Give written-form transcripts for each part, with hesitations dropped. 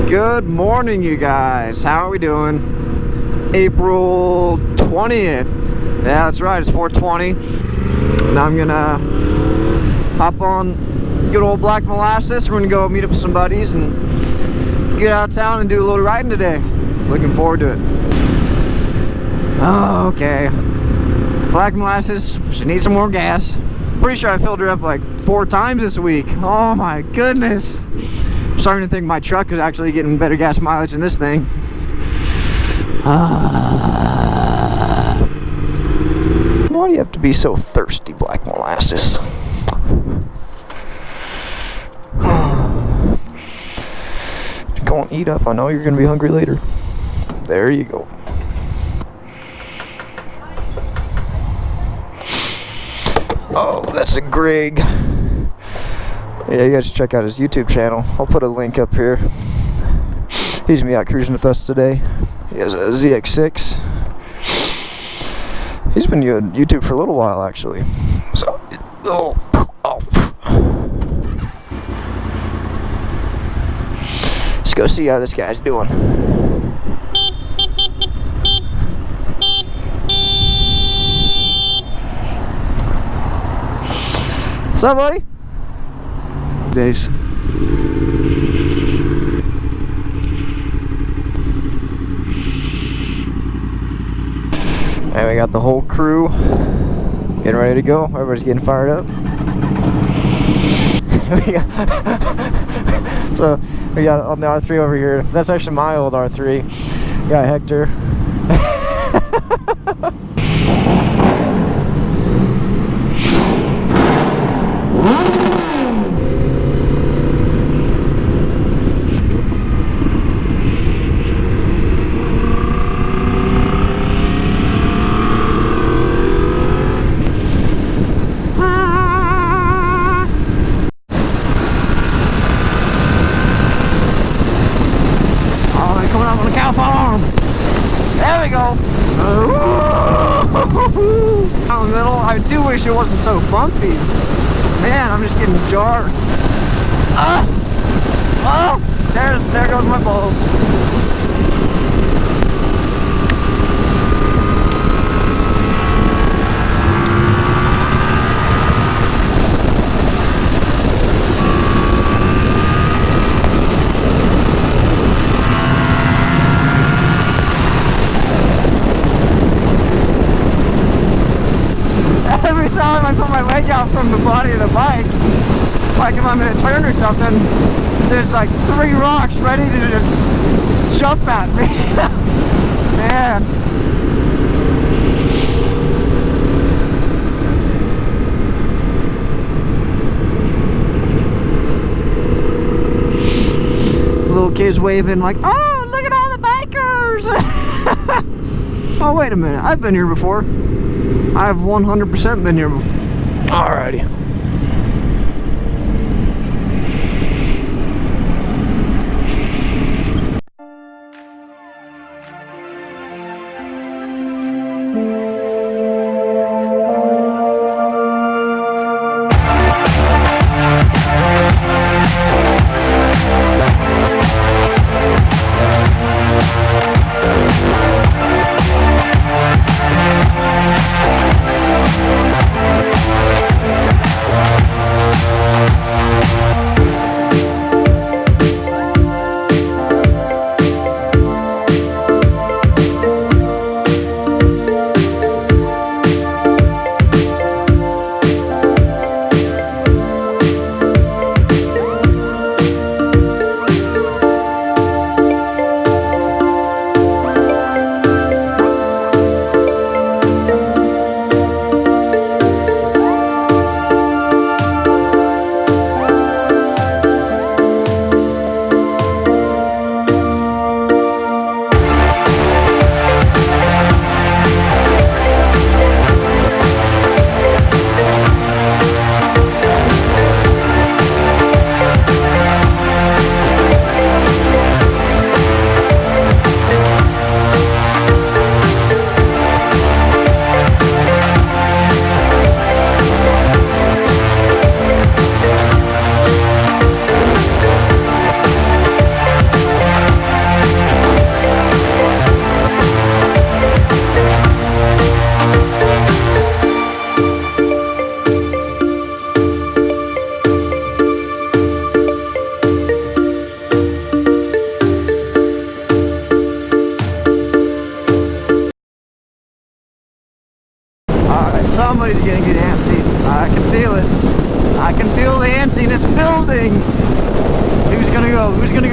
Good morning, you guys. How are we doing? April 20th. Yeah, that's right. It's 4:20. Now I'm gonna hop on good old Black Molasses. We're gonna go meet up with some buddies and get out of town and do a little riding today. Looking forward to it. Oh, okay. Black Molasses. She needs some more gas. Pretty sure I filled her up like 4 times this week. Oh my goodness. I'm starting to think my truck is actually getting better gas mileage than this thing. Why do you have to be so thirsty, Black Molasses? Go and eat up. I know you're going to be hungry later. There you go. Oh, that's a Grig. Yeah, you guys should check out his YouTube channel. I'll put a link up here. He's gonna be out cruising with us today. He has a ZX6. He's been doing YouTube for a little while, actually. So, let's go see how this guy's doing. What's up, buddy? Days. And we got the whole crew getting ready to go. Everybody's getting fired up. So we got on the R3 over here. That's actually my old R3. We got Hector. There we go. Down the middle. I do wish it wasn't so bumpy. Man, I'm just getting jarred. Oh, there goes my balls. Every time I put my leg out from the body of the bike, like if I'm in a turn or something, there's like 3 rocks ready to just jump at me. Man. Little kids waving like, oh, look at all the bikers. Oh, wait a minute. I've been here before. I've 100% been here before. Alrighty.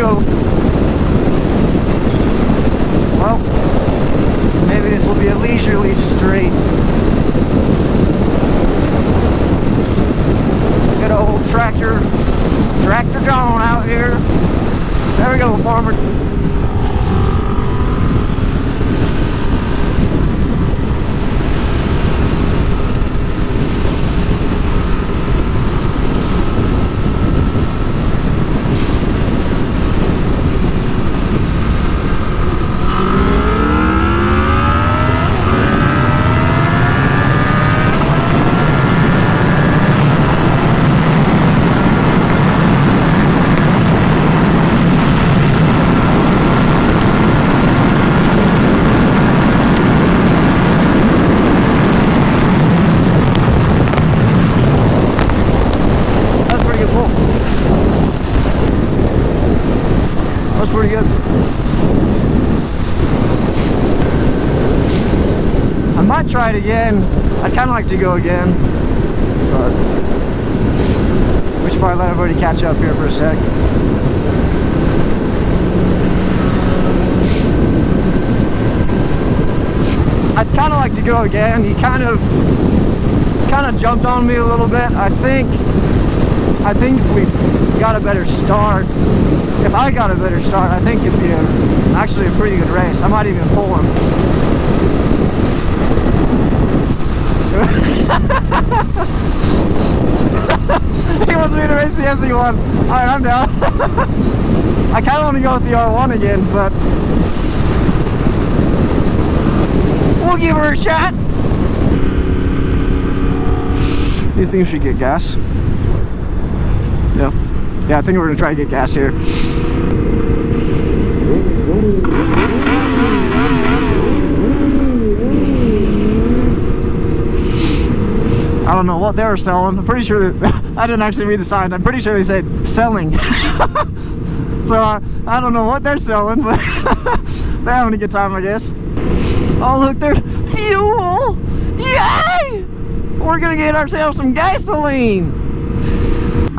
go. Well, maybe this will be a leisurely straight. Good old tractor John out here. There we go, farmer. Pretty good. I might try it again. I'd kind of like to go again, but we should probably let everybody catch up here for a sec. I'd kind of like to go again. He kind of jumped on me a little bit. I think if we got a better start, if I got a better start, I think it'd be actually a pretty good race. I might even pull him. He wants me to race the FZ1. Alright, I'm down. I kind of want to go with the R1 again, but we'll give her a shot. You think we should get gas? Yeah, I think we're gonna try to get gas here. I don't know what they were selling. I'm pretty sure that I didn't actually read the sign. I'm pretty sure they said selling. So I don't know what they're selling, but they're having a good time, I guess. Oh look, there's fuel! Yay! We're gonna get ourselves some gasoline.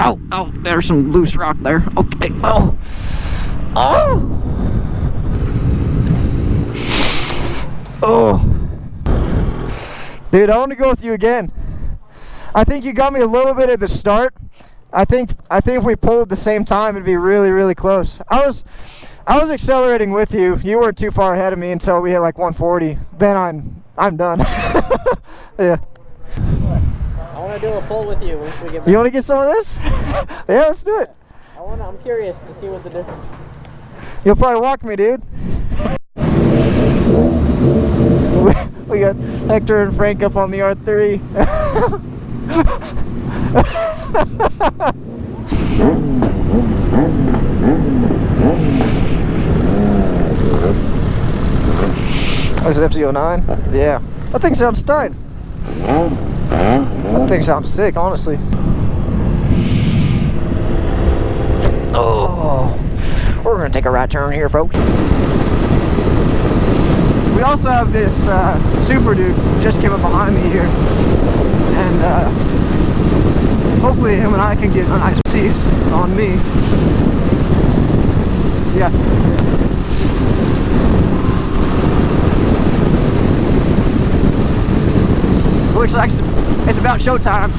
Oh, there's some loose rock there. Okay, oh. Dude, I want to go with you again. I think you got me a little bit at the start. I think if we pulled at the same time, it'd be really, really close. I was accelerating with you. You weren't too far ahead of me until we hit like 140. Then I'm done. Yeah. I want to do a pull with you once we get back. You want to get some of this? Yeah, let's do it. I'm curious to see what the difference. You'll probably walk me, dude. We got Hector and Frank up on the R3. That's an FZ-10? Yeah. That thing sounds tight. That thing sounds sick, honestly. Oh, we're gonna take a right turn here, folks. We also have this SuperDuke just came up behind me here, and hopefully him and I can get a nice piece on me. Yeah. So it looks like it's about showtime.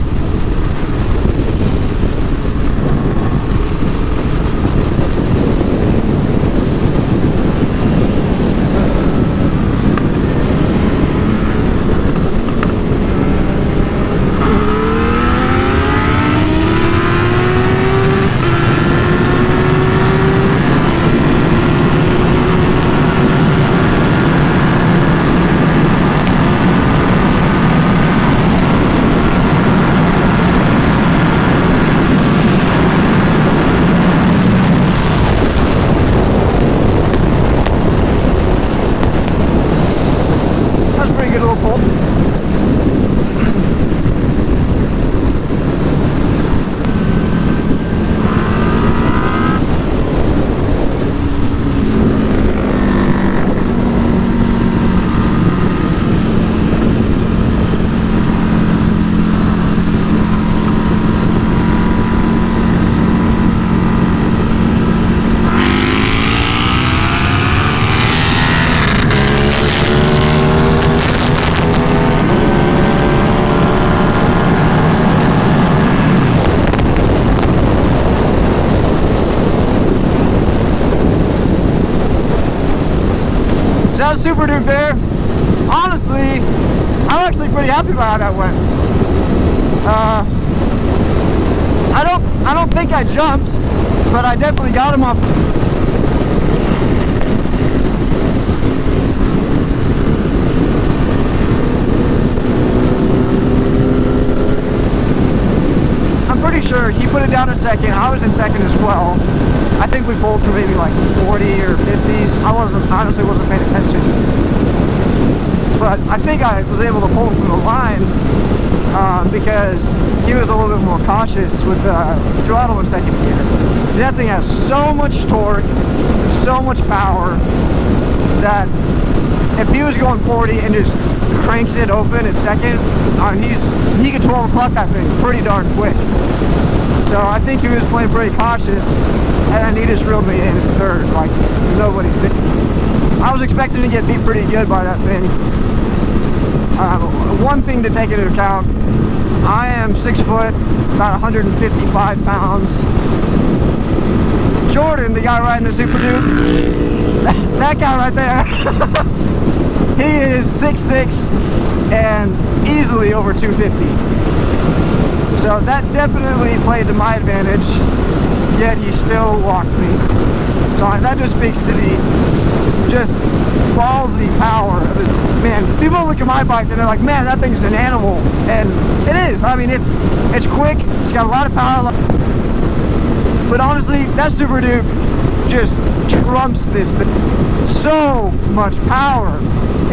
that was SuperDuke there. Honestly, I'm actually pretty happy about how that went. I don't think I jumped, but I definitely got him off. I'm pretty sure he put it down in second. I was in second as well. I think we pulled for maybe like 40 or 50s. I honestly wasn't paying attention. But I think I was able to pull him from the line because he was a little bit more cautious with throttle in second gear. That thing has so much torque, so much power that if he was going 40 and just cranks it open in second, he could 12 o'clock that thing pretty darn quick. So I think he was playing pretty cautious, and then he just reeled me in third like nobody's business. I was expecting to get beat pretty good by that thing. One thing to take into account, I am 6 foot, about 155 pounds. Jordan, the guy riding the SuperDuke, that guy right there, he is 6'6" and easily over 250. So that definitely played to my advantage, yet he still walked me. So that just speaks to the just ballsy power of this. Man, people look at my bike and they're like, man, that thing's an animal. And it is. I mean, it's quick, it's got a lot of power. But honestly, that SuperDuke just trumps this thing. So much power.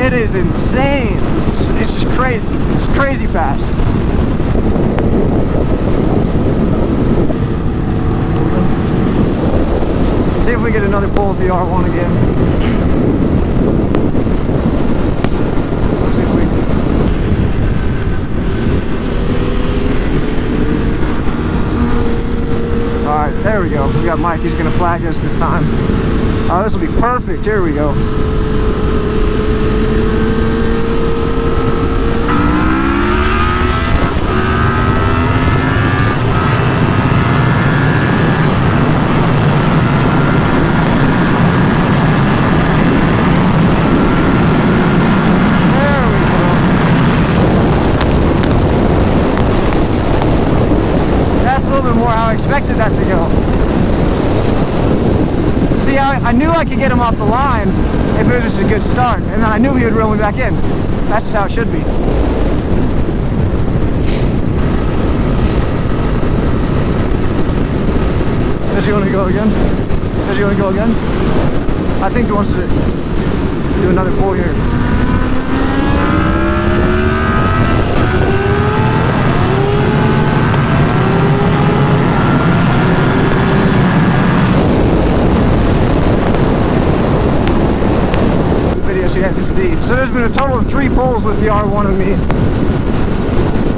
It is insane. It's just crazy. It's crazy fast. See if we get another pull with the R1 again. Let's see if we... Alright, there we go. We got Mike. He's going to flag us this time. Oh, this will be perfect. Here we go. I expected that to go. See, I knew I could get him off the line if it was just a good start, and then I knew he would reel me back in. That's just how it should be. Does he want to go again? Does he want to go again? I think he wants to do another pull here. So you guys can see. So there's been a total of 3 pulls with the R1 and me.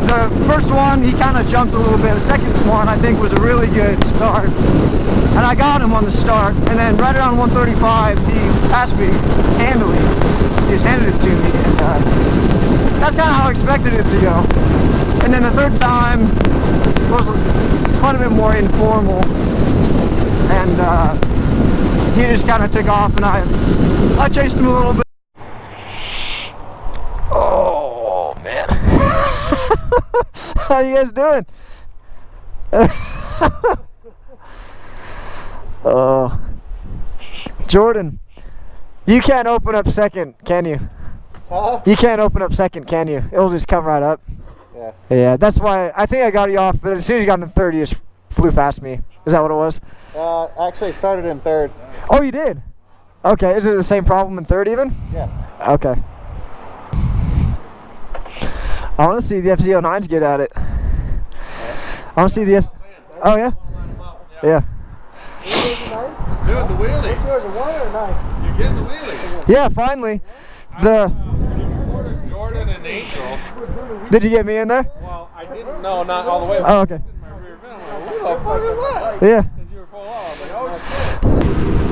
The first one, he kind of jumped a little bit. The second one, I think, was a really good start. And I got him on the start. And then right around 135, he passed me handily. He just handed it to me. And that's kind of how I expected it to go. And then the third time was quite a bit more informal. And he just kind of took off, and I chased him a little bit. How you guys doing? Oh, Jordan, you can't open up second, can you? Huh? You can't open up second, can you? It'll just come right up. Yeah. Yeah, that's why I think I got you off, but as soon as you got in third, you just flew past me. Is that what it was? Actually started in third. Oh, you did? Okay, is it the same problem in third even? Yeah. Okay. I want to see the FZ-9s get at it. I want to see the Oh, yeah? Yeah. Doing the wheelies. You're getting the wheelies. Yeah, finally. Jordan and Angel. Did you get me in there? Well, I didn't know, not all the way. Oh, okay. My rear view. I'm like, what the fuck is that? Yeah. Because you were full off. Like, oh shit.